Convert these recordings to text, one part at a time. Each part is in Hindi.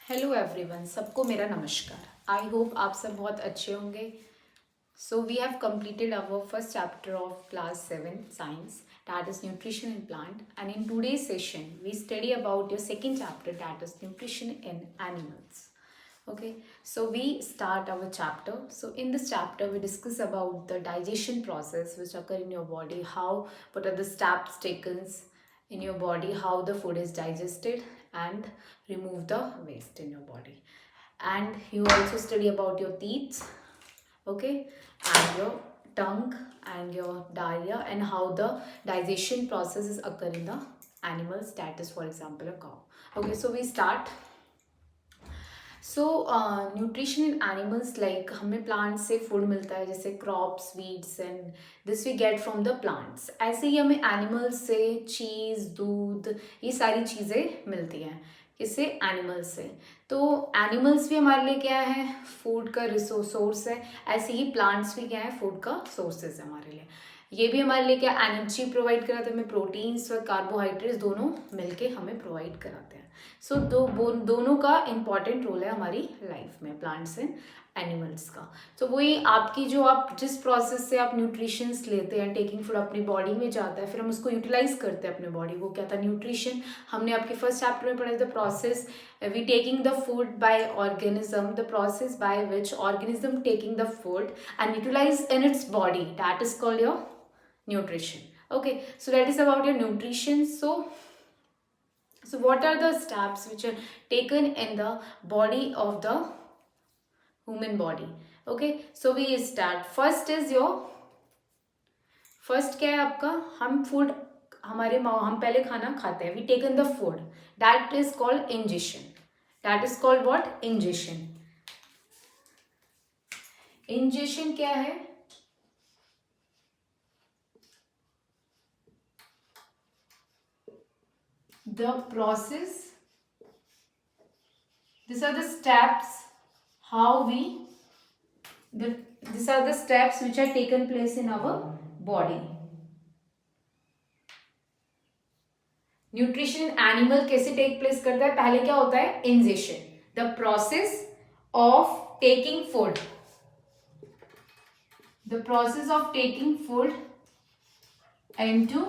हेलो एवरीवन, सबको मेरा नमस्कार। आई होप आप सब बहुत अच्छे होंगे। So we have completed our first chapter of class 7 science, that is nutrition in plant, and in today's session we study about your second chapter, that is nutrition in animals. Okay, so we start our chapter. So in this chapter we discuss about the digestion process which occur in your body, what are the steps taken in your body, how the food is digested, and remove the waste in your body. And you also study about your teeth, okay, and your tongue and your diarrhea, and how the digestion processes occur in the animals, that is for example a cow. Okay, so we start. So nutrition in animals, like हमें प्लांट से फूड मिलता है, जैसे crops, weeds and this we get from the plants. ऐसे ही हमें एनिमल्स से चीज़, दूध, ये सारी चीज़ें मिलती हैं। किससे? एनिमल्स से। तो एनिमल्स भी हमारे लिए क्या है? फूड का सोर्स है। ऐसे ही प्लांट्स भी क्या है? फूड का सोर्सेज है हमारे लिए। ये भी हमारे लिए क्या एनर्जी प्रोवाइड कराते हैं, हमें प्रोटीन्स व कार्बोहाइड्रेट्स दोनों मिलके हमें प्रोवाइड कराते हैं। सो दोनों का इम्पॉर्टेंट रोल है हमारी लाइफ में, प्लांट्स एंड एनिमल्स का। तो वही आपकी जो आप जिस प्रोसेस से आप न्यूट्रिशंस लेते हैं, टेकिंग फूड अपनी बॉडी में जाता है, फिर हम उसको यूटिलाइज करते हैं अपने बॉडी, वो क्या था? न्यूट्रिशन। हमने आपके फर्स्ट चैप्टर में पढ़ा the process we taking the food by organism, the process by which organism taking the food and utilize in its body, that is called your nutrition. Okay, so that is about your nutrition. So what are the steps which are taken in the body of the human body? Okay, so we start. First क्या है आपका? हम फूड हम पहले खाना खाते हैं, we taken the food, that is called ingestion. That is called what? Ingestion. Ingestion क्या है? The process, these are the steps these are the steps which are taken place in our body. Nutrition animal कैसे टेक प्लेस करता है? पहले क्या होता है? Ingestion, the process of taking food, the process of taking food into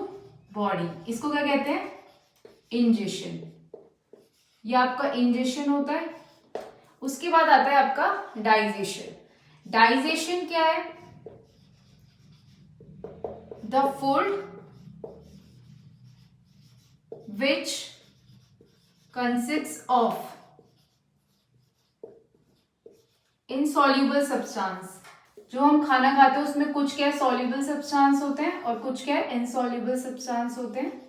body, इसको क्या कहते हैं? इंजेशन। ये आपका इंजेशन होता है। उसके बाद आता है आपका डाइजेशन। डाइजेशन क्या है? The food which consist of insoluble substance. जो हम खाना खाते हैं उसमें कुछ क्या है? सॉल्युबल सब्सटेंस होते हैं और कुछ क्या है? इनसॉल्युबल सब्सटेंस होते हैं।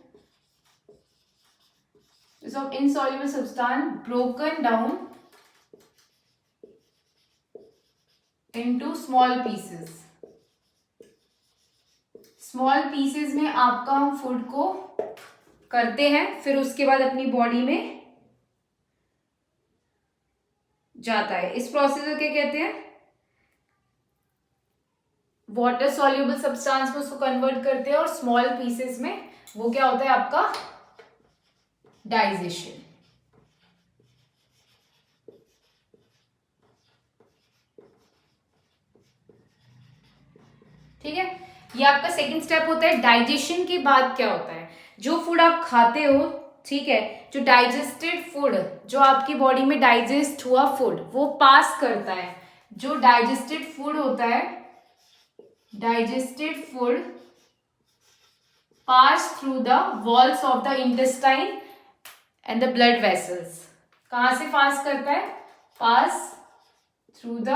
of insoluble substance broken down into small pieces. Small pieces में आपका हम फूड को करते हैं, फिर उसके बाद अपनी बॉडी में जाता है। इस प्रोसेस को क्या कहते हैं? वाटर सॉल्युबल सब्सटेंस में उसको कन्वर्ट करते हैं और स्मॉल पीसेस में वो क्या होता है आपका? डाइजेशन। ठीक है, ये आपका सेकंड स्टेप होता है। डाइजेशन के बाद क्या होता है? जो फूड आप खाते हो, ठीक है, जो डाइजेस्टेड फूड, जो आपकी बॉडी में डाइजेस्ट हुआ फूड वो पास करता है। जो डाइजेस्टेड फूड होता है, digested food pass through the walls of the intestine and the blood vessels. कहां से पास करता है? Pass through the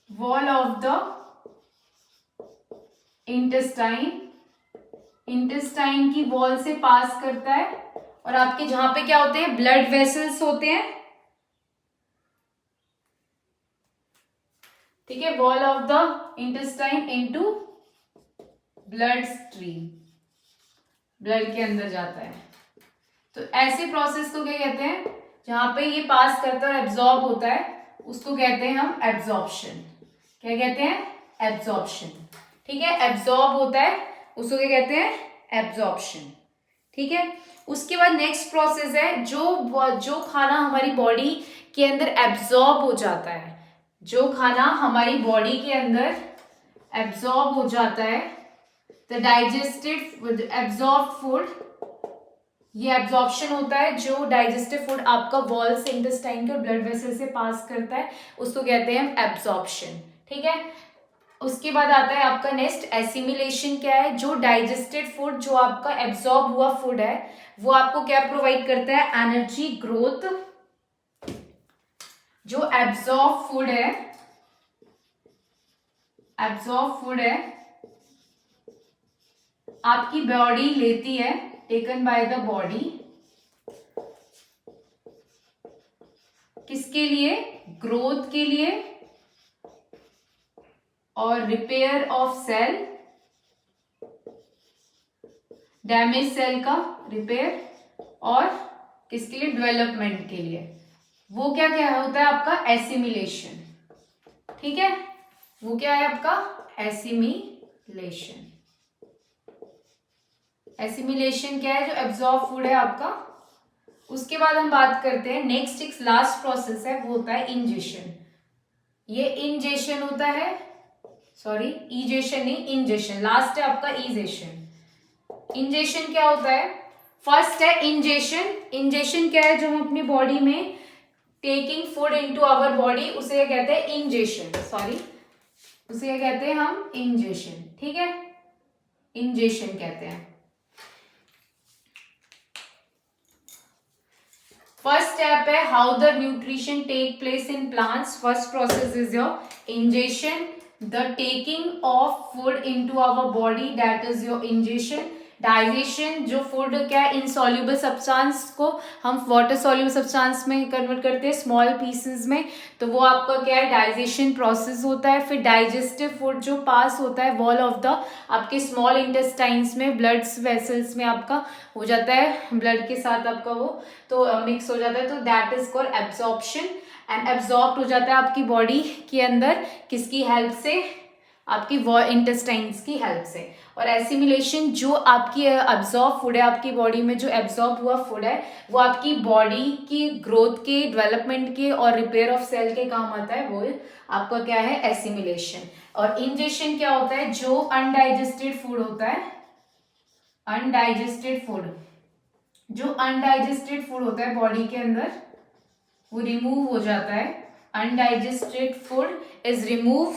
wall of the intestine, intestine की वॉल से पास करता है। और आपके जहां पे क्या होते हैं? ब्लड वेसल्स होते हैं। ठीक है, wall of the intestine into blood stream, blood के अंदर जाता है। तो ऐसे प्रोसेस को क्या कहते हैं? जहां पे ये पास करता है, एब्जॉर्ब होता है, उसको कहते हैं हम एब्जॉर्प्शन। क्या कहते हैं? एब्जॉर्प्शन। ठीक है, एब्जॉर्ब होता है, उसको क्या कहते हैं? एब्जॉर्प्शन। ठीक है। उसके बाद नेक्स्ट प्रोसेस है जो खाना हमारी बॉडी के अंदर एब्जॉर्ब हो जाता है, जो खाना हमारी बॉडी के अंदर एब्जॉर्ब हो जाता है, द डाइजेस्टेड एब्जॉर्ब फूड, ये एब्जॉर्प्शन होता है जो डाइजेस्टिव फूड आपका वॉल से इंटेस्टाइन के और ब्लड वेसल से पास करता है, उसको कहते हैं एब्जॉर्प्शन। ठीक है। उसके बाद आता है आपका नेक्स्ट एसिमिलेशन। क्या है? जो डाइजेस्टेड फूड, जो आपका एब्जॉर्ब हुआ फूड है, वो आपको क्या प्रोवाइड करता है? Energy, growth. जो एब्जॉर्ब फूड है, एब्जॉर्ब फूड है आपकी बॉडी लेती है, टेकन बाय द बॉडी, किसके लिए? ग्रोथ के लिए और repair of cell, damage cell का रिपेयर, और किसके लिए? डेवलपमेंट के लिए। वो क्या क्या होता है आपका? एसिमिलेशन। ठीक है, वो क्या है आपका? एसिमिलेशन। एसिमिलेशन क्या है? जो एब्जॉर्ब फूड है आपका। उसके बाद हम बात करते हैं नेक्स्ट, एक लास्ट प्रोसेस है, वो होता है इंजेशन। ये इंजेशन होता है, सॉरी इजेशन नहीं, इंजेशन। लास्ट है आपका इजेशन। इंजेशन क्या होता है? फर्स्ट है इंजेशन। इंजेशन क्या है? जो हम अपनी बॉडी में taking food into our body, उसे क्या कहते हैं? इंजेशन। सॉरी, उसे क्या कहते हैं हम? इंजेशन। ठीक है, इंजेशन कहते हैं। फर्स्ट स्टेप है how the nutrition take place in plants. First process is your ingestion, the taking of food into our body, that is your ingestion. Digestion, जो फूड क्या है? इनसॉल्युबल सब्सटेंस को हम वाटर सॉल्युबल सब्सटेंस में कन्वर्ट करते हैं, स्मॉल पीसेस में, तो वो आपका क्या है? डाइजेशन प्रोसेस होता है। फिर डाइजेस्टिव फूड जो पास होता है वॉल ऑफ द आपके स्मॉल इंटेस्टाइन्स में, ब्लड वेसल्स में आपका हो जाता है, ब्लड के साथ आपका वो तो मिक्स हो जाता है, तो that is called absorption. And absorb हो जाता है आपकी बॉडी के अंदर, किसकी हेल्प से? आपकी इंटेस्टाइन्स की हेल्प से। और एसिमिलेशन, जो आपकी एब्जॉर्ब फूड है, आपकी बॉडी में जो एब्जॉर्ब हुआ फूड है, वो आपकी बॉडी की ग्रोथ के, डेवलपमेंट के और रिपेयर ऑफ सेल के काम आता है, वो आपका क्या है? एसिमिलेशन। और इंजेशन क्या होता है? जो अनडाइजेस्टेड फूड होता है, अनडाइजेस्टेड फूड, जो अनडाइजेस्टेड फूड होता है बॉडी के अंदर, वो रिमूव हो जाता है। Undigested food is remove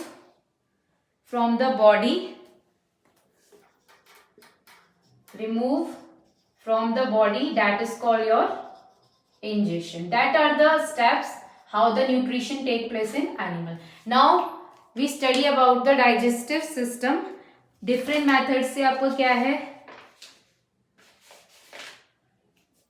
from the body, remove from the body, that is called your ingestion. That are the steps how the nutrition take place in animal. Now we study about the digestive system. different methods से आपको क्या है?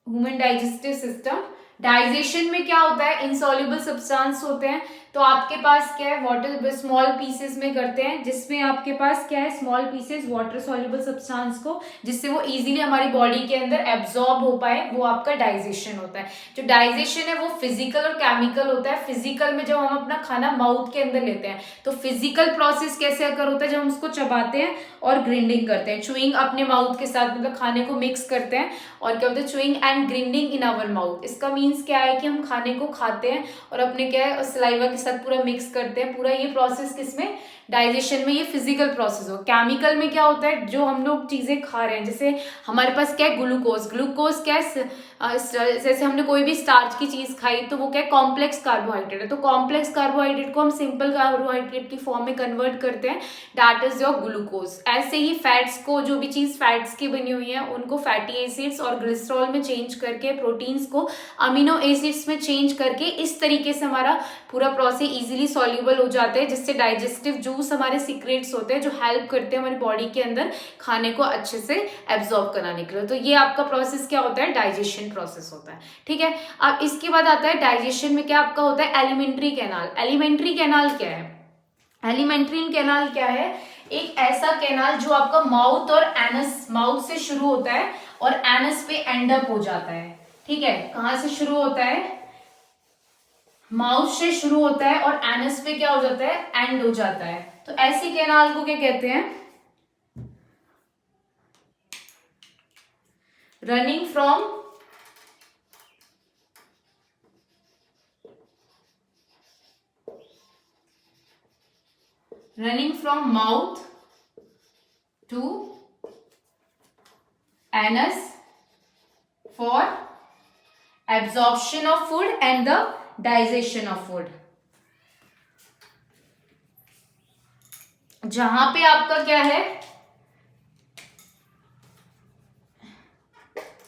Human digestive system. डाइजेशन में क्या होता है? इनसॉल्युबल सब्सटेंस होते हैं, तो आपके पास क्या है? वाटर स्मॉल पीसेस में करते हैं, जिसमें आपके पास क्या है? Small pieces water soluble substance को, जिससे वो इजीली हमारी बॉडी के अंदर एब्जॉर्ब हो पाए, वो आपका डाइजेशन होता है। जो डाइजेशन है वो फिजिकल और केमिकल होता है। फिजिकल में जब हम अपना खाना माउथ के अंदर लेते हैं, तो फिजिकल प्रोसेस कैसे अकर होता है? जब हम उसको चबाते हैं और ग्रिंडिंग करते हैं, चुइंग अपने माउथ के साथ, मतलब खाने को मिक्स करते हैं, और क्या होता है? Chewing and grinding in our mouth. इसका मीन्स क्या है? कि हम खाने को खाते हैं और अपने क्या है? सलाइवा के साथ पूरा मिक्स करते हैं। पूरा ये प्रोसेस किसमें? डाइजेशन में। ये फिजिकल प्रोसेस हो। केमिकल में क्या होता है? जो हम लोग चीजें खा रहे हैं, जैसे हमारे पास क्या है? ग्लूकोज। ग्लूकोज क्या है? जैसे हमने कोई भी स्टार्च की चीज खाई, तो वो क्या है? कॉम्प्लेक्स कार्बोहाइड्रेट है, तो कॉम्प्लेक्स कार्बोहाइड्रेट को हम सिंपल कार्बोहाइड्रेट की फॉर्म में कन्वर्ट करते हैं, दैट इज योर ग्लूकोज। ऐसे ही फैट्स को, जो भी चीज फैट्स की बनी हुई है, उनको फैटी एसिड्स और ग्लिसरॉल में चेंज करके, प्रोटीन्स को अमीनो एसिड्स में चेंज करके, इस तरीके से हमारा पूरा प्रोसेस इजीली सॉल्युबल हो जाता है, जिससे डाइजेस्टिव जूस हमारे सीक्रेट्स होते हैं, जो हेल्प करते हैं हमारी बॉडी के अंदर खाने को अच्छे से एब्जॉर्ब कराने के लिए। तो ये आपका प्रोसेस क्या होता है? डाइजेशन प्रोसेस होता है। ठीक है। अब इसके बाद आता है डाइजेशन में क्या आपका होता है? Alimentary canal. एलिमेंट्री कैनाल क्या है? एलिमेंट्री कैनाल क्या है? एक ऐसा कैनाल जो आपका माउथ और एनस, माउथ से शुरू होता है और एनस पे एंड अप हो जाता है। ठीक है, कहां से शुरू होता है? माउथ से शुरू होता है और एनस पे क्या हो जाता है? एंड हो जाता है। तो ऐसी कैनाल को क्या कहते हैं? running from mouth to anus for absorption of food and the digestion of food. जहां पे आपका क्या है,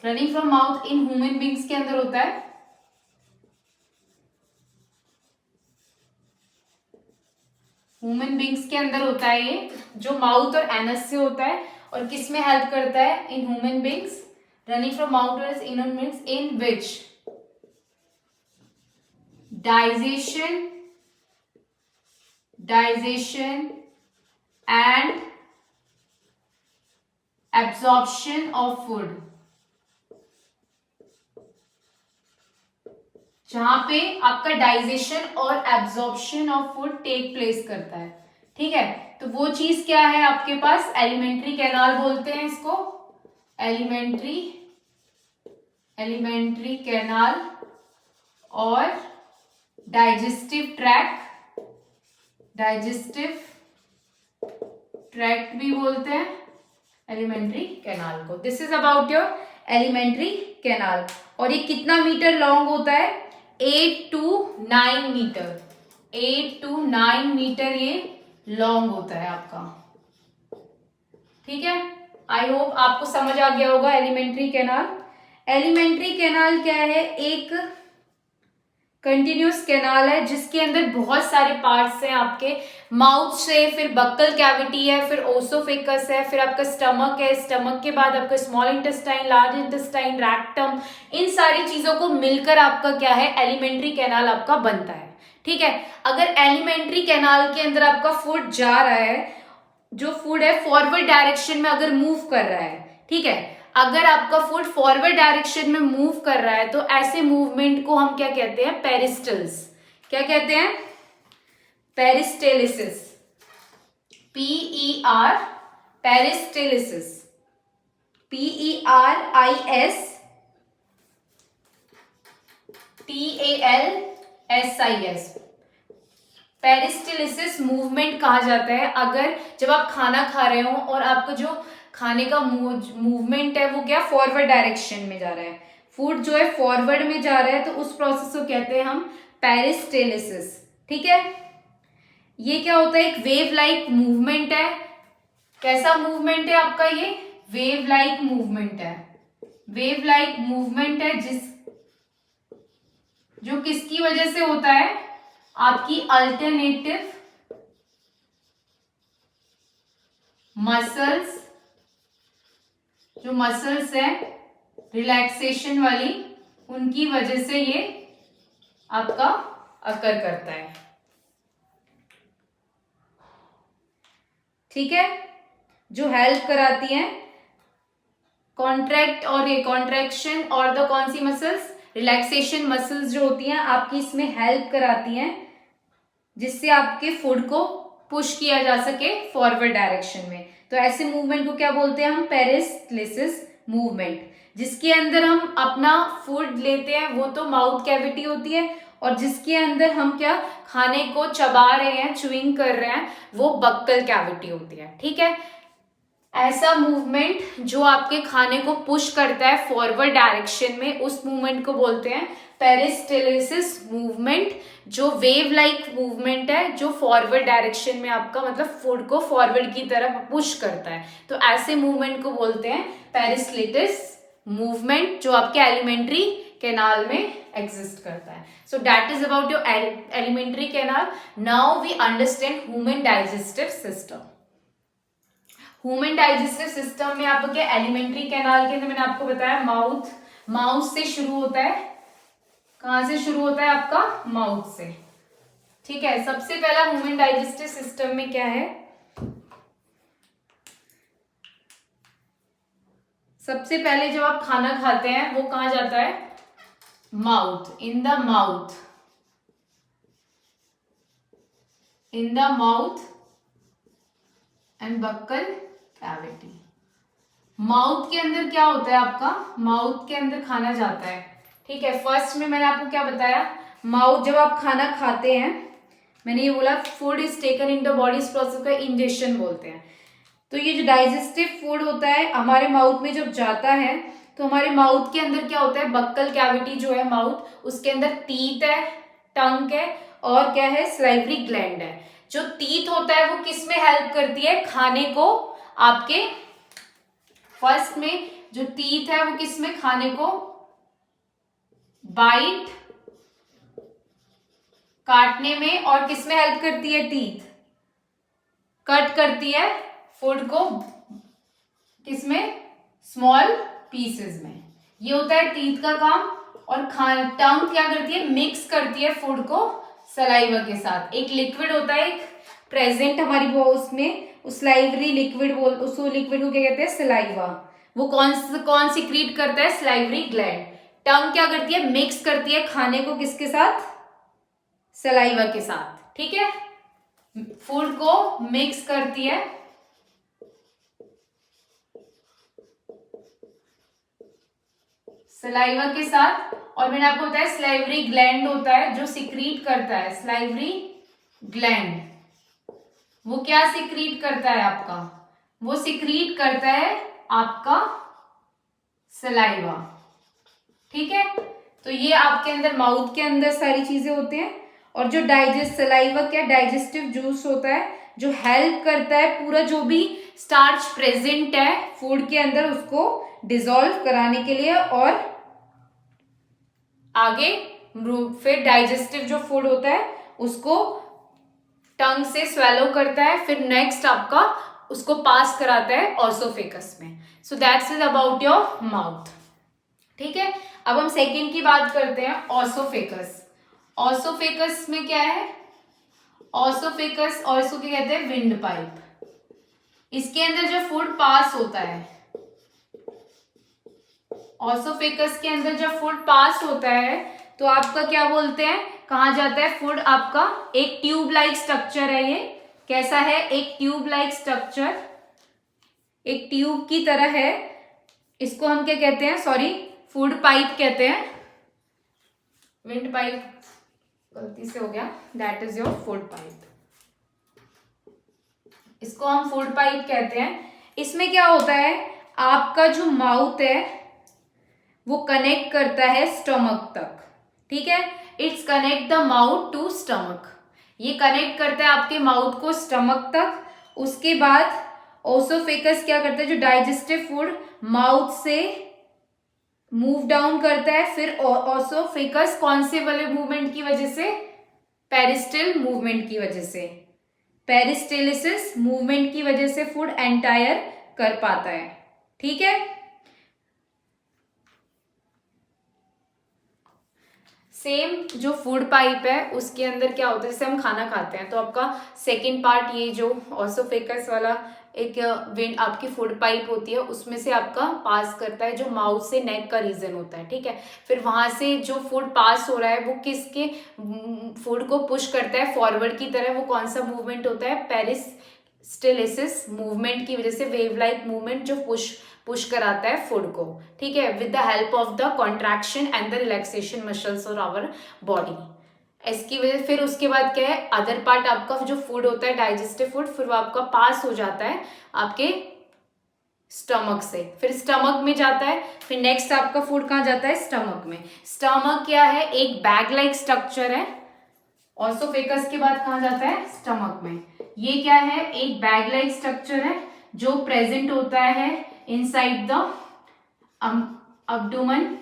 running from mouth in human beings के अंदर होता है ह्यूमन बींग्स के अंदर होता है ये, जो माउथ और एनस से होता है. और किस में हेल्प करता है? In human beings. Running from mouth और in human beings in which digestion and absorption of food. जहां पे आपका डाइजेशन और absorption of food take place करता है. ठीक है, तो वो चीज क्या है आपके पास? एलिमेंट्री कैनाल बोलते हैं इसको. एलिमेंट्री कैनाल और डाइजेस्टिव ट्रैक्ट भी बोलते हैं एलिमेंट्री कैनाल को. This is about your alimentary canal. और ये कितना मीटर लॉन्ग होता है? 8 to 9 मीटर. 8 to 9 मीटर ये लॉन्ग होता है आपका. ठीक है, आई होप आपको समझ आ गया होगा एलिमेंट्री कैनाल. एलिमेंट्री कैनाल क्या है? एक कंटिन्यूस कैनाल है जिसके अंदर बहुत सारे पार्ट्स हैं आपके. माउथ से फिर बक्कल कैविटी है, फिर ओसोफेकस है, फिर आपका स्टमक है. स्टमक के बाद आपका small intestine, large intestine, rectum, इन सारी चीजों को मिलकर आपका क्या है? एलिमेंट्री कैनाल आपका बनता है. ठीक है, अगर एलिमेंट्री कैनाल के अंदर आपका फूड जा रहा है, जो फूड है फॉरवर्ड डायरेक्शन में अगर मूव कर रहा है, ठीक है, अगर आपका फूड फॉरवर्ड डायरेक्शन में मूव कर रहा है तो ऐसे मूवमेंट को हम क्या कहते हैं? पेरिस्टल्स. क्या कहते हैं? पेरिस्टेलिसिस. PER पेरिस्टेलिसिस. PERISTALSIS. पेरिस्टेलिसिस मूवमेंट कहा जाता है अगर जब आप खाना खा रहे हो और आपका जो खाने का मूवमेंट है वो क्या? फॉरवर्ड डायरेक्शन में जा रहा है. फूड जो है फॉरवर्ड में जा रहा है तो उस प्रोसेस को कहते हैं हम पेरिस्टेलिसिस. ठीक है, ये क्या होता है? एक वेव लाइक मूवमेंट है. कैसा मूवमेंट है आपका? ये वेव लाइक मूवमेंट है. वेव लाइक मूवमेंट है जो किसकी वजह से होता है? आपकी अल्टरनेटिव मसल्स, जो मसल्स है रिलैक्सेशन वाली, उनकी वजह से ये आपका अकर करता है. ठीक है, जो हेल्प कराती हैं कॉन्ट्रैक्ट और ये कॉन्ट्रैक्शन और द कौन सी मसल्स? रिलैक्सेशन मसल्स जो होती हैं आपकी इसमें हेल्प कराती हैं जिससे आपके फूड को पुश किया जा सके फॉरवर्ड डायरेक्शन में. तो ऐसे मूवमेंट को क्या बोलते हैं हम? पेरिस्टेलिसिस मूवमेंट. जिसके अंदर हम अपना फूड लेते हैं वो तो माउथ कैविटी होती है, और जिसके अंदर हम क्या खाने को चबा रहे हैं, च्यूइंग कर रहे हैं, वो बक्कल कैविटी होती है. ठीक है, ऐसा मूवमेंट जो आपके खाने को पुश करता है फॉरवर्ड डायरेक्शन में, उस मूवमेंट को बोलते हैं पेरिस्टेलिसिस मूवमेंट. जो वेव लाइक मूवमेंट है जो फॉरवर्ड डायरेक्शन में आपका मतलब फूड को फॉरवर्ड की तरफ पुश करता है, तो ऐसे मूवमेंट को बोलते हैं पेरिस्टेलिसिस मूवमेंट, जो आपके एलिमेंट्री कैनाल में एग्जिस्ट करता है. So that is about your alimentary canal. Now we understand human digestive system. Human digestive system में आपको क्या? एलिमेंट्री कैनाल के अंदर मैंने आपको बताया माउथ से शुरू होता है. कहां से शुरू होता है आपका? माउथ से. ठीक है, सबसे पहला ह्यूमन डाइजेस्टिव सिस्टम में क्या है? सबसे पहले जब आप खाना खाते हैं वो कहां जाता है? Mouth. In the mouth and buccal cavity. Mouth के अंदर क्या होता है आपका, माउथ के अंदर खाना जाता है, ठीक है। फर्स्ट में मैंने आपको क्या बताया, माउथ जब आप खाना खाते हैं, मैंने ये बोला food is taken in the body, इस प्रोसेस को इंजेशन बोलते हैं। तो ये जो डाइजेस्टिव फूड होता है हमारे माउथ में जब जाता है, तो हमारे माउथ के अंदर क्या होता है, बक्कल कैविटी जो है माउथ, उसके अंदर टीथ है, टंग है, और क्या है, स्लाइवरी ग्लैंड है। जो टीथ होता है वो किस में हेल्प करती है, खाने को आपके, फर्स्ट में जो टीथ है वो किस में, खाने को बाइट काटने में, और किस में हेल्प करती है, टीथ कट करती है फूड को किसमें, स्मॉल पीसेस में। ये होता है टीथ का काम। और टंग क्या करती है, मिक्स करती है फूड को सलाइवा के साथ। एक लिक्विड होता है एक प्रेजेंट हमारी वो उसमें, उस सलाइवरी लिक्विड बोल, उस लिक्विड को क्या कहते हैं, सलाइवा। वो कौन सिक्रीट करता है, सलाइवरी ग्लैंड। टंग क्या करती है, मिक्स करती है खाने को किसके साथ, सलाइवा के साथ, ठीक है। फूड को मिक्स करती है सलाइवा के साथ। और मैंने आपको बताया सलाइवरी ग्लैंड होता है जो सिक्रीट करता है, सलाइवरी ग्लैंड वो क्या सिक्रीट करता है आपका, वो सिक्रीट करता है आपका सलाइवा, ठीक है। तो ये आपके अंदर माउथ के अंदर सारी चीजें होते हैं। और जो सलाइवा क्या, डाइजेस्टिव जूस होता है जो हेल्प करता है पूरा जो भी स्टार्च प्रेजेंट है फूड के अंदर उसको डिसॉल्व कराने के लिए, और आगे फिर डाइजेस्टिव जो फूड होता है उसको टंग से स्वेलो करता है, फिर नेक्स्ट आपका उसको पास कराता है ऑसोफेकस में। So that's is about your mouth, ठीक है। अब हम सेकंड की बात करते हैं, ऑसोफेकस। ऑसोफेकस में क्या है, ऑसोफेकस और इसको क्या कहते हैं, विंड पाइप। इसके अंदर जो फूड पास होता है, ऑसोफेकस के अंदर जब फूड पास होता है तो आपका क्या बोलते हैं, कहाँ जाता है फूड आपका, एक ट्यूब लाइक स्ट्रक्चर है। ये कैसा है, एक ट्यूब लाइक स्ट्रक्चर, एक ट्यूब की तरह है। इसको हम क्या कहते हैं, सॉरी फूड पाइप कहते हैं, विंड पाइप गलती से हो गया, that is your food pipe. इसको हम फूड पाइप कहते हैं। इसमें क्या होता है, आपका जो माउथ है वो कनेक्ट करता है स्टमक तक, ठीक है। It's connect the mouth to stomach, ये कनेक्ट करता है आपके माउथ को स्टमक तक। उसके बाद ओसोफेकस क्या करता है, जो डाइजेस्टिव फूड माउथ से मूव डाउन करता है, फिर ओसोफेकस कौन से वाले मूवमेंट की वजह से, पेरिस्टल मूवमेंट की वजह से, पेरिस्टेलिसिस मूवमेंट की वजह से फूड एंटायर कर पाता है, ठीक है। सेम जो फूड पाइप है उसके अंदर क्या होता है, जैसे हम खाना खाते हैं तो आपका सेकंड पार्ट ये जो ऑसोफेकस वाला एक विंड आपकी फूड पाइप होती है उसमें से आपका पास करता है, जो माउथ से नेक का रीजन होता है, ठीक है। फिर वहां से जो फूड पास हो रहा है वो किसके फूड को पुश करता है फॉरवर्ड की तरह, वो कौन सा मूवमेंट होता है, पेरिस्टेलिसिस मूवमेंट की वजह से, वेव लाइक मूवमेंट जो पुश कराता है फूड को, ठीक है, with the help of the contraction and the relaxation muscles और आवर बॉडी। इसकी वजह फिर उसके बाद क्या है, अदर पार्ट आपका जो फूड होता है डाइजेस्टिव फूड, फिर वो आपका पास हो जाता है आपके स्टमक से, फिर स्टमक में जाता है, फिर नेक्स्ट आपका फूड कहाँ जाता है, स्टमक में। स्टमक क्या है, एक बैग लाइक स्ट्रक्चर है। ऑसोफेकस के बाद कहाँ जाता है, स्टमक में। ये क्या है, एक बैग लाइक स्ट्रक्चर है जो प्रेजेंट होता है इनसाइड द अब्डोमेन,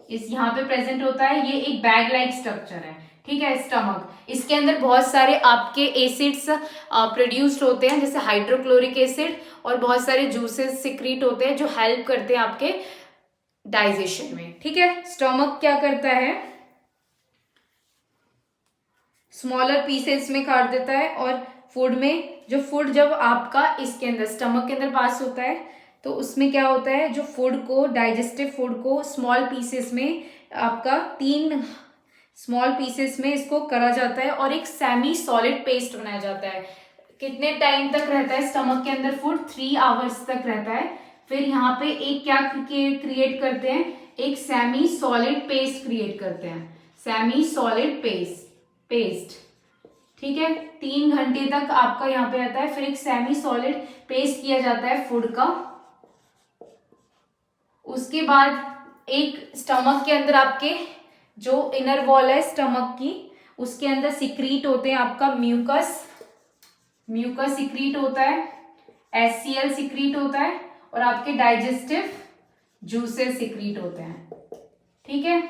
इस यहाँ पे प्रेजेंट होता है। ये एक बैग लाइक स्ट्रक्चर है, ठीक है, स्टमक। इसके अंदर बहुत सारे आपके एसिड्स प्रोड्यूस्ड होते हैं, जैसे हाइड्रोक्लोरिक एसिड, और बहुत सारे जूसेस सिक्रीट होते हैं जो हेल्प करते हैं आपके डाइजेशन में, ठीक है। स्टमक क्या करता है, स्मॉलर पीसेस में काट देता है, और फूड में जो फूड जब आपका इसके अंदर स्टमक के अंदर पास होता है तो उसमें क्या होता है, जो फूड को डाइजेस्टिव फूड को स्मॉल पीसेस में आपका 3 स्मॉल पीसेस में इसको करा जाता है और एक सेमी सॉलिड पेस्ट बनाया जाता है। कितने टाइम तक रहता है स्टमक के अंदर फूड, 3 आवर्स तक रहता है। फिर यहाँ पे एक क्या क्रिएट करते हैं, एक सेमी सॉलिड पेस्ट क्रिएट करते हैं, सेमी सॉलिड पेस्ट। ठीक है, 3 घंटे तक आपका यहाँ पे रहता है। फिर एक सेमी सॉलिड पेस्ट किया जाता है फूड का। उसके बाद एक स्टमक के अंदर आपके जो इनर वॉल है स्टमक की, उसके अंदर सिक्रीट होते हैं आपका म्यूकस सिक्रीट होता है, HCl सिक्रीट होता है, और आपके डाइजेस्टिव जूसेस सिक्रीट होते हैं। ठीक है,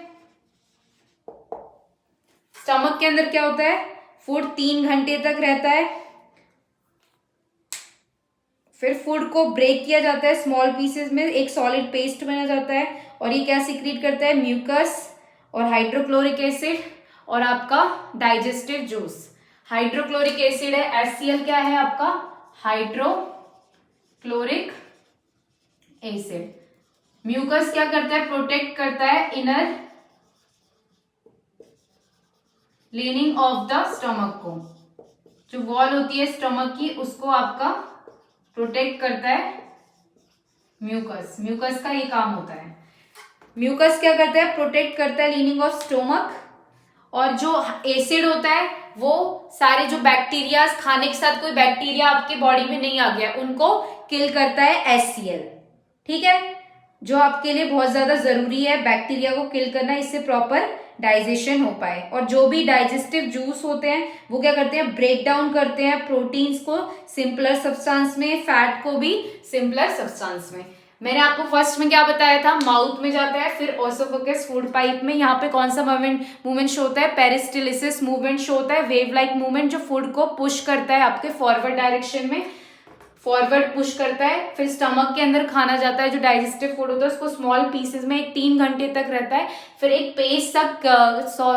स्टमक के अंदर क्या होता है, फूड 3 घंटे तक रहता है। फिर फूड को ब्रेक किया जाता है स्मॉल पीसेस में, एक सॉलिड पेस्ट बना जाता है, और ये क्या सिक्रीट करता है, म्यूकस और हाइड्रोक्लोरिक एसिड और आपका डाइजेस्टिव जूस। हाइड्रोक्लोरिक एसिड है, HCl क्या है आपका, हाइड्रोक्लोरिक एसिड। म्यूकस क्या करता है, प्रोटेक्ट करता है inner leaning of the stomach को, जो वॉल होती है स्टमक की उसको आपका प्रोटेक्ट करता है म्यूकस का ये काम होता है। म्यूकस क्या करता है, प्रोटेक्ट करता है लिनिंग ऑफ स्टमक, और जो एसिड होता है वो सारे जो बैक्टीरिया, खाने के साथ कोई बैक्टीरिया आपके बॉडी में नहीं आ गया उनको किल करता है HCl। ठीक है, जो आपके लिए बहुत ज्यादा जरूरी है बैक्टीरिया को किल करना, इससे प्रॉपर डाइजेशन हो पाए। और जो भी डाइजेस्टिव जूस होते हैं वो क्या करते हैं, ब्रेक डाउन करते हैं प्रोटीन्स को सिंपलर सब्सटेंस में, फैट को भी सिंपलर सब्सटेंस में। मैंने आपको फर्स्ट में क्या बताया था, माउथ में जाता है, फिर ओसोफेगस फूड पाइप में, यहाँ पे कौन सा मूवमेंट शो होता है, पेरिस्टालिसिस मूवमेंट शो होता है, वेव लाइक मूवमेंट, जो फूड को पुश करता है आपके फॉरवर्ड डायरेक्शन में, फॉरवर्ड पुश करता है। फिर स्टमक के अंदर खाना जाता है, जो डाइजेस्टिव फूड होता है उसको स्मॉल पीसेस में 3 घंटे तक रहता है। फिर एक पेस्ट तक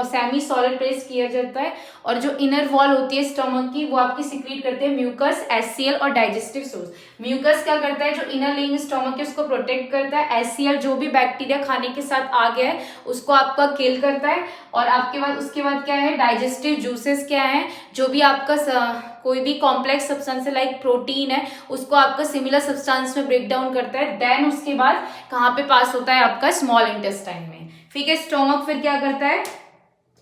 सेमी सॉलिड पेस्ट किया जाता है, और जो इनर वॉल होती है स्टमक की वो आपकी सिक्रीट करते हैं म्यूकस, HCl और डाइजेस्टिव सोर्स। म्यूकस क्या करता है, जो इनर लिंग स्टमक है उसको प्रोटेक्ट करता है, HCl जो भी बैक्टीरिया खाने के साथ आ गया है उसको आपका किल करता है, और आपके बाद उसके बाद क्या है, डाइजेस्टिव जूसेस क्या है, जो भी आपका कोई भी कॉम्प्लेक्स सब्सटेंस लाइक प्रोटीन है उसको आपका सिमिलर सब्सटेंस में ब्रेक डाउन करता है। देन उसके बाद कहाँ पे पास होता है आपका स्मॉल इंटेस्टाइन में। ठीक है, स्टोमक फिर क्या करता है,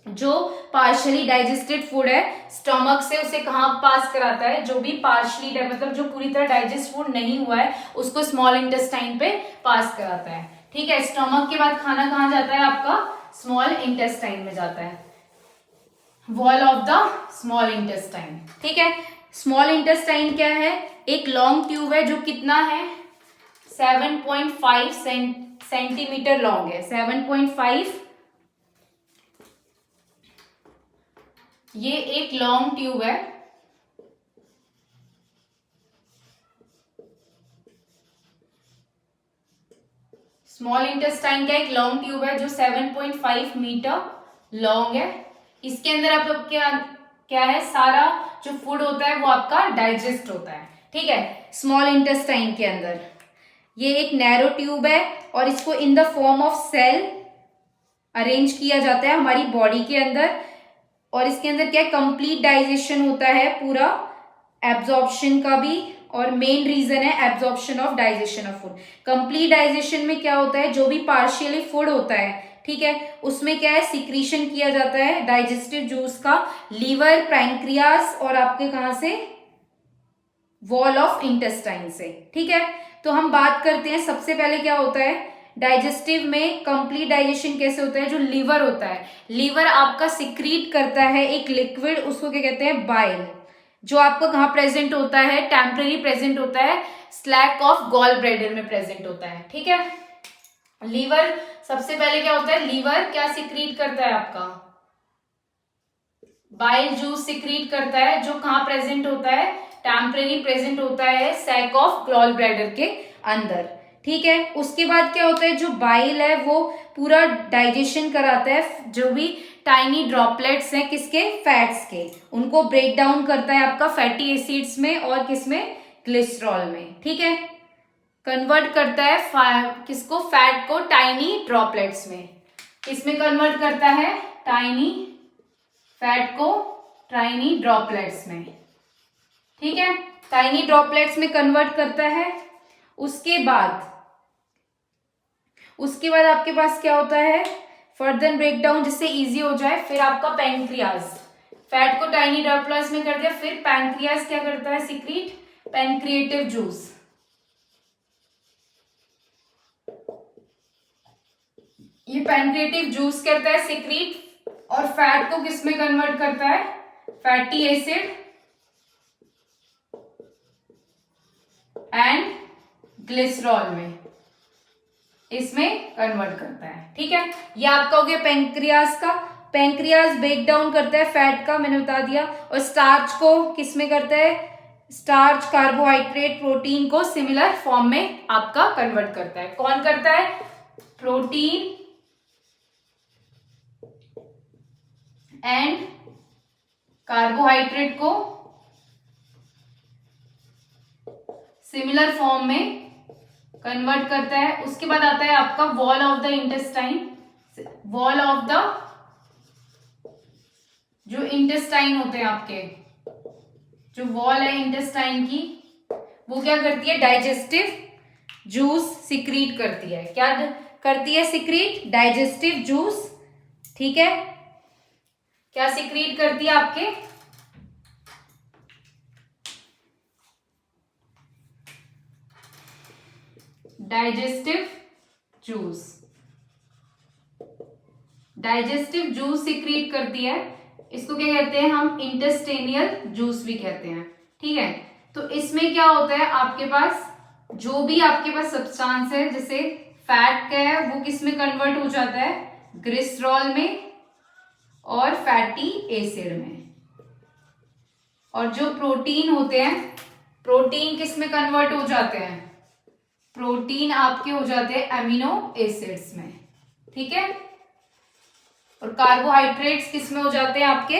जो पार्शियली डाइजेस्टेड फूड है स्टोमक से उसे कहाँ पास कराता है, जो भी पार्शियली मतलब जो पूरी तरह डाइजेस्ट फूड नहीं हुआ है उसको स्मॉल इंटेस्टाइन पे पास कराता है। ठीक है, स्टोमक के बाद खाना कहाँ जाता है आपका, स्मॉल इंटेस्टाइन में जाता है, wall of the small intestine. ठीक है, स्मॉल इंटेस्टाइन क्या है, एक लॉन्ग ट्यूब है जो कितना है, 7.5 सेंटीमीटर लॉन्ग है, 7.5, ये एक लॉन्ग ट्यूब है। स्मॉल इंटेस्टाइन का एक लॉन्ग ट्यूब है जो 7.5 मीटर लॉन्ग है। इसके अंदर आप लोग क्या है, सारा जो फूड होता है वो आपका डाइजेस्ट होता है। ठीक है, स्मॉल इंटेस्टाइन के अंदर ये एक नैरो ट्यूब है, और इसको in the form of cell arrange किया जाता है हमारी बॉडी के अंदर, और इसके अंदर क्या है, कंप्लीट डाइजेशन होता है पूरा, एब्जॉर्प्शन का भी, और मेन रीजन है absorption of digestion of food. Complete digestion में क्या होता है, जो भी पार्शियली फूड होता है, ठीक है, उसमें क्या है, सिक्रीशन किया जाता है डाइजेस्टिव जूस का, लीवर, पैंक्रियास और आपके कहां से, वॉल ऑफ इंटेस्टाइन से। ठीक है, तो हम बात करते हैं सबसे पहले क्या होता है डाइजेस्टिव में, कंप्लीट डाइजेशन कैसे होता है, जो लीवर होता है, लीवर आपका सिक्रीट करता है एक लिक्विड, उसको क्या कहते हैं, बाइल, जो आपको कहाँ प्रेजेंट होता है, टेम्पररी प्रेजेंट होता है, स्लैक ऑफ गॉल ब्लैडर में प्रेजेंट होता है। ठीक है, लीवर सबसे पहले क्या होता है, लीवर क्या सिक्रीट करता है आपका, बाइल जूस सिक्रीट करता है, जो कहाँ प्रेजेंट होता है, टेम्पररी प्रेजेंट होता है सैक ऑफ गॉल ब्लैडर के अंदर। ठीक है, उसके बाद क्या होता है, जो बाइल है वो पूरा डाइजेशन कराता है, जो भी टाइनी ड्रॉपलेट्स हैं किसके, फैट्स के, उनको ब्रेक डाउन करता है आपका फैटी एसिड्स में और किसमें, ग्लिसरॉल में। ठीक है, कन्वर्ट करता है किसको, फैट को टाइनी ड्रॉपलेट्स में, किसमें कन्वर्ट करता है, टाइनी फैट को टाइनी ड्रॉपलेट्स में। ठीक है, टाइनी ड्रॉपलेट्स में कन्वर्ट करता है, उसके बाद आपके पास क्या होता है, फर्दर ब्रेकडाउन जिससे इजी हो जाए, फिर आपका पैंक्रियाज, फैट को टाइनी ड्रॉपलेट्स में कर दिया, फिर पैंक्रियाज क्या करता है, सीक्रेट पैंक्रिएटिव जूस। ये पैंक्रिएटिव जूस करता है सीक्रेट, और फैट को किस में कन्वर्ट करता है, फैटी एसिड एंड ग्लिसरॉल में, इसमें कन्वर्ट करता है। ठीक है, ये आपका हो गया पैंक्रियाज का। पैंक्रियाज ब्रेक डाउन करता है फैट का, मैंने बता दिया, और स्टार्च को किस में करता है, स्टार्च, कार्बोहाइड्रेट, प्रोटीन को सिमिलर फॉर्म में आपका कन्वर्ट करता है। कौन करता है, प्रोटीन एंड कार्बोहाइड्रेट को सिमिलर फॉर्म में कन्वर्ट करता है। उसके बाद आता है आपका wall of the intestine, wall of the, जो इंटेस्टाइन होते हैं आपके, जो वॉल है इंटेस्टाइन की, वो क्या करती है, डाइजेस्टिव जूस सिक्रीट करती है। क्या करती है, सिक्रीट डाइजेस्टिव जूस। ठीक है, क्या सिक्रीट करती है आपके, digestive juice, digestive juice secrete करती है। इसको क्या कहते हैं हम, इंटेस्टेनियल जूस भी कहते हैं। ठीक है, तो इसमें क्या होता है, आपके पास जो भी आपके पास सब्सटेंस है, जैसे फैट का है, वो किस में कन्वर्ट हो जाता है, ग्लिसरॉल में और फैटी एसिड में। और जो प्रोटीन होते हैं, प्रोटीन किस में कन्वर्ट हो जाते हैं, प्रोटीन आपके हो जाते हैं अमीनो एसिड्स में। ठीक है, और कार्बोहाइड्रेट्स किस में हो जाते हैं आपके,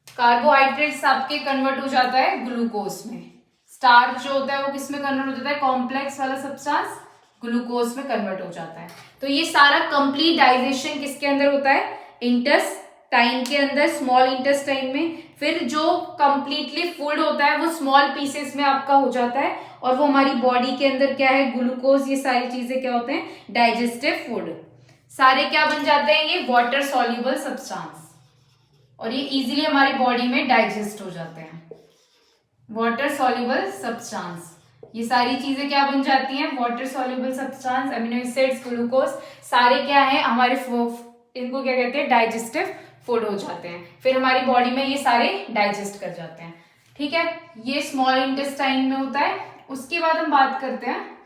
कार्बोहाइड्रेट्स आपके कन्वर्ट हो जाता है ग्लूकोज में। स्टार्च जो होता है वो किस में कन्वर्ट हो जाता है, कॉम्प्लेक्स वाला सब्सटेंस ग्लूकोज में कन्वर्ट हो जाता है। तो ये सारा कंप्लीट डाइजेशन किसके अंदर होता है, इंटेस्टाइन के अंदर, स्मॉल इंटेस्टाइन में। फिर जो कंप्लीटली फूड होता है वो स्मॉल पीसेस में आपका हो जाता है, और वो हमारी बॉडी के अंदर क्या है, ग्लूकोज, ये सारी चीजें क्या होते हैं, डाइजेस्टिव फूड। सारे क्या बन जाते हैं, ये वाटर सॉल्युबल सब्सटेंस, और ये इजीली हमारी बॉडी में डाइजेस्ट हो जाते हैं। वाटर सॉल्युबल सब्सटेंस, ये सारी चीजें क्या बन जाती हैं, water soluble substance, amino acids, glucose, सारे क्या है हमारे, इनको क्या कहते हैं, डाइजेस्टिव फूड हो जाते हैं। फिर हमारी बॉडी में ये सारे डाइजेस्ट कर जाते हैं। ठीक है, ये स्मॉल इंटेस्टाइन में होता है। उसके बाद हम बात करते हैं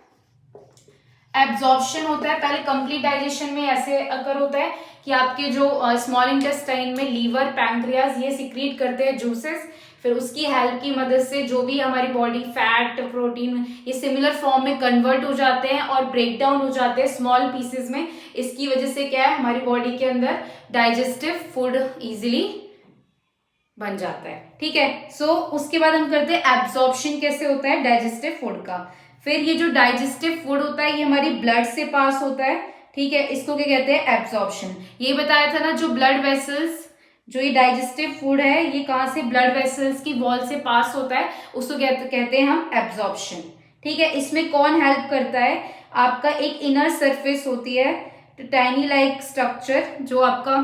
एब्जॉर्प्शन होता है। पहले कंप्लीट डाइजेशन में ऐसे अकर होता है कि आपके जो स्मॉल इंटेस्टाइन में लीवर, पैंक्रियाज, ये सिक्रीट करते हैं जूसेस। फिर उसकी हेल्प की मदद से जो भी हमारी बॉडी फैट, प्रोटीन, ये सिमिलर फॉर्म में कन्वर्ट हो जाते हैं और ब्रेक डाउन हो जाते हैं स्मॉल पीसेस में। इसकी वजह से क्या है, हमारी बॉडी के अंदर डाइजेस्टिव फूड इजीली बन जाता है। ठीक है, सो उसके बाद हम करते हैं एब्जॉर्प्शन कैसे होता है डाइजेस्टिव फूड का। फिर ये जो डाइजेस्टिव फूड होता है ये हमारी ब्लड से पास होता है। ठीक है, इसको क्या कहते हैं, एब्जॉर्प्शन। ये बताया था ना, जो ब्लड वेसल्स, जो ये डाइजेस्टिव फूड है ये कहाँ से, ब्लड वेसल्स की वॉल से पास होता है, उसको कहते हैं हम एब्जॉर्प्शन। ठीक है, इसमें कौन हेल्प करता है, आपका एक इनर सरफेस होती है, टाइनी लाइक स्ट्रक्चर, जो आपका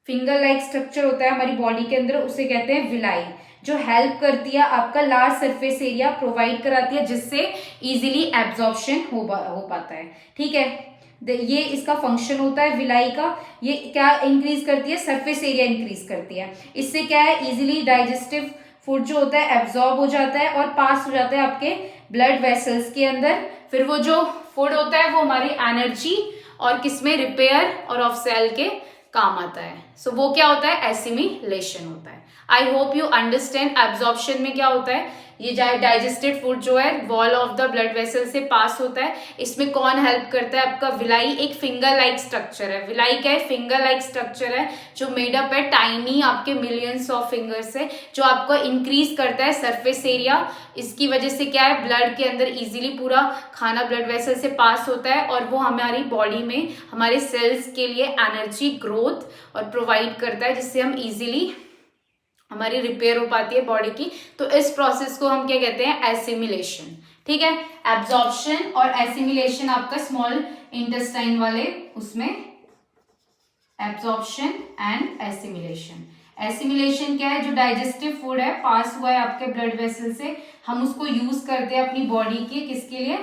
फिंगर लाइक स्ट्रक्चर होता है हमारी बॉडी के अंदर, उसे कहते हैं विलाई, जो हेल्प करती है, आपका लार्ज सरफेस एरिया प्रोवाइड कराती है, जिससे इजीली एब्जॉर्प्शन हो पाता है। ठीक है, ये इसका फंक्शन होता है विलाई का। ये क्या इंक्रीज करती है, सरफेस एरिया इंक्रीज करती है। इससे क्या है, इजीली डाइजेस्टिव फूड जो होता है एब्जॉर्ब हो जाता है और पास हो जाता है आपके ब्लड वेसल्स के अंदर। फिर वो जो फूड होता है वो हमारी एनर्जी और किसमें, रिपेयर और ऑफ सेल के काम आता है। सो वो क्या होता है, एसिमिलेशन होता है। I hope you understand. Absorption में क्या होता है, ये डाइजेस्टेड फूड जो है wall of the blood vessel से पास होता है। इसमें कौन हेल्प करता है, आपका विलाई, एक फिंगर लाइक स्ट्रक्चर है। विलाई क्या है, फिंगर लाइक स्ट्रक्चर है जो मेडअप है टाइनी आपके मिलियंस ऑफ फिंगर्स से, जो आपको इंक्रीज करता है सरफेस एरिया। इसकी वजह से क्या है, ब्लड के अंदर इजीली पूरा खाना ब्लड वेसल से पास होता है और वो हमारी बॉडी में हमारे सेल्स के लिए एनर्जी, ग्रोथ और प्रोवाइड करता है, जिससे हम इजीली हमारी रिपेयर हो पाती है बॉडी की। तो इस प्रोसेस को हम क्या कहते हैं, एसिमिलेशन। ठीक है, एब्जॉर्प्शन और एसिमिलेशन आपका स्मॉल इंटेस्टाइन वाले उसमें, एब्जॉर्प्शन एंड एसिमिलेशन। एसिमिलेशन क्या है, जो डाइजेस्टिव फूड है पास हुआ है आपके ब्लड वेसल से, हम उसको यूज करते हैं अपनी बॉडी के किसके लिए,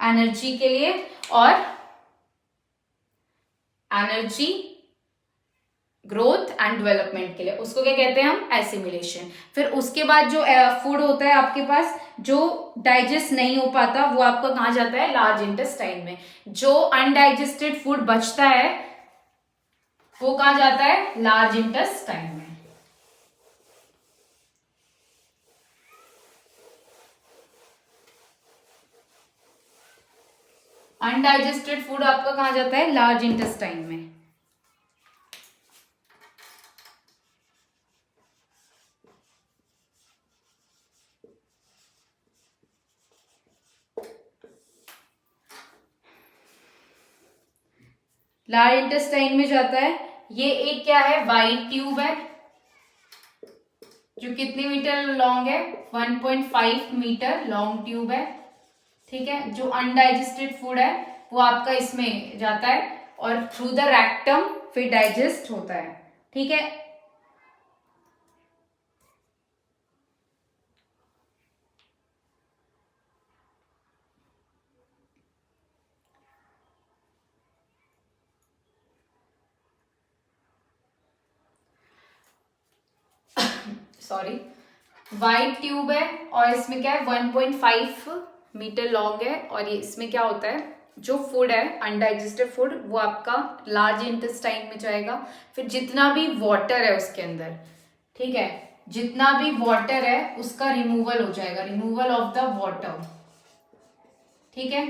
एनर्जी के लिए, और एनर्जी ग्रोथ एंड डेवलपमेंट के लिए, उसको क्या कहते हैं हम, एसिमिलेशन। फिर उसके बाद जो फूड होता है आपके पास जो डाइजेस्ट नहीं हो पाता, वो आपका कहाँ जाता है, लार्ज इंटेस्टाइन में। जो अनडाइजेस्टेड फूड बचता है वो कहाँ जाता है, लार्ज इंटेस्टाइन में। अनडाइजेस्टेड फूड आपका कहाँ जाता है, लार्ज इंटेस्टाइन में। लार्ज इंटेस्टाइन में जाता है। ये एक क्या है, वाइट ट्यूब है जो कितने मीटर लॉन्ग है, 1.5 मीटर लॉन्ग ट्यूब है। ठीक है, जो अनडाइजेस्टेड फूड है वो आपका इसमें जाता है और थ्रू द रेक्टम फिर डाइजेस्ट होता है। ठीक है, सॉरी, वाइट ट्यूब है और इसमें क्या है, 1.5 मीटर लॉन्ग है। और ये इसमें क्या होता है, जो फूड है अनडाइजेस्टेड फूड वो आपका लार्ज इंटेस्टाइन में जाएगा। फिर जितना भी वाटर है उसके अंदर, ठीक है, जितना भी वाटर है उसका रिमूवल हो जाएगा, रिमूवल ऑफ द वाटर। ठीक है,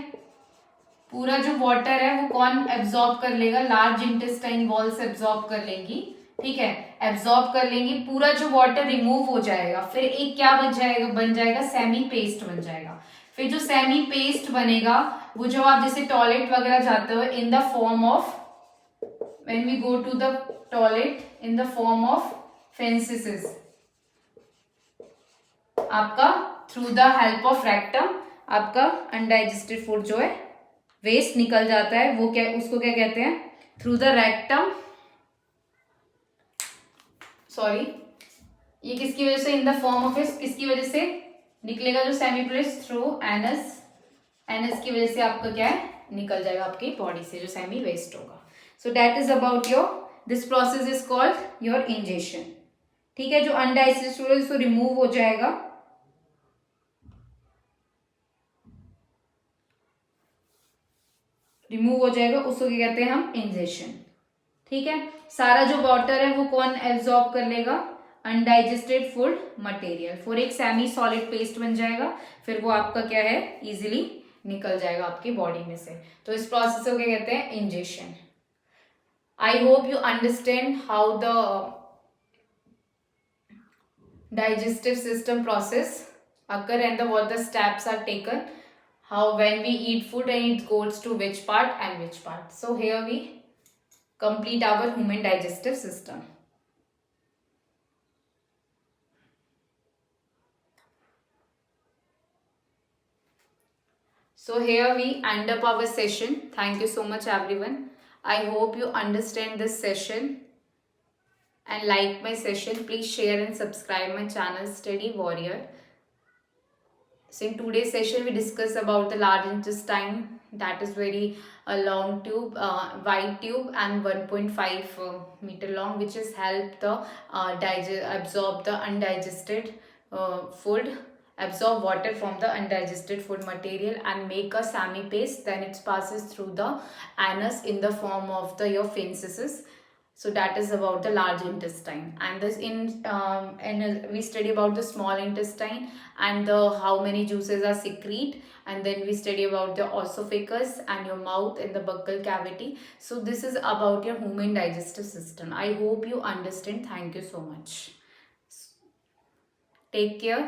पूरा जो वाटर है वो कौन एब्जॉर्ब कर लेगा, लार्ज इंटेस्टाइन वॉल्स एब्जॉर्ब कर लेंगी। ठीक है, एब्जॉर्ब कर लेंगी, पूरा जो वाटर रिमूव हो जाएगा। फिर एक क्या बन जाएगा सेमी पेस्ट बन जाएगा। फिर जो सेमी पेस्ट बनेगा वो जो आप जैसे टॉयलेट वगैरह जाते हो in the form of, when we go to the toilet in the form of faeces, आपका through the help of rectum आपका अनडाइजेस्टेड फूड जो है वेस्ट निकल जाता है। वो क्या, उसको क्या कहते हैं, थ्रू द रेक्टम, सॉरी, ये किसकी वजह से, इन द फॉर्म ऑफ, किसकी वजह से निकलेगा, जो सेमीप्लेस, थ्रू एनस, एनस की वजह से आपका क्या है, निकल जाएगा आपकी बॉडी से जो सेमी वेस्ट होगा। सो that is about your, this process is called your injection. ठीक है, जो अनडाइजेस्टेड है उसको रिमूव हो जाएगा, रिमूव हो जाएगा, उसको क्या कहते हैं हम, इंजेक्शन। ठीक है, सारा जो वाटर है वो कौन एब्जॉर्ब कर लेगा, अनडाइजेस्टेड फूड मटेरियल, फिर एक सेमी सॉलिड पेस्ट बन जाएगा। फिर वो आपका क्या है, इजीली निकल जाएगा आपकी बॉडी में से। तो इस प्रोसेस को क्या कहते हैं, injection. I hope you understand how the digestive system process occur and what the steps are taken, how when we eat food and it goes to which part and which part. So here we complete our human digestive system. So here we end up our session. Thank you so much everyone. I hope you understand this session and like my session. Please share and subscribe my channel Study Warrior. So in today's session we discuss about the large intestine, that is very long tube, wide tube and 1.5 meter long, which is help the absorb the undigested food, absorb water from the undigested food material and make a semi paste. Then it passes through the anus in the form of the your feces. So that is about the large intestine. And this and we study about the small intestine and the how many juices are secrete, and then we study about the esophagus and your mouth and the buccal cavity. So this is about your human digestive system. I hope you understand. Thank you so much. Take care.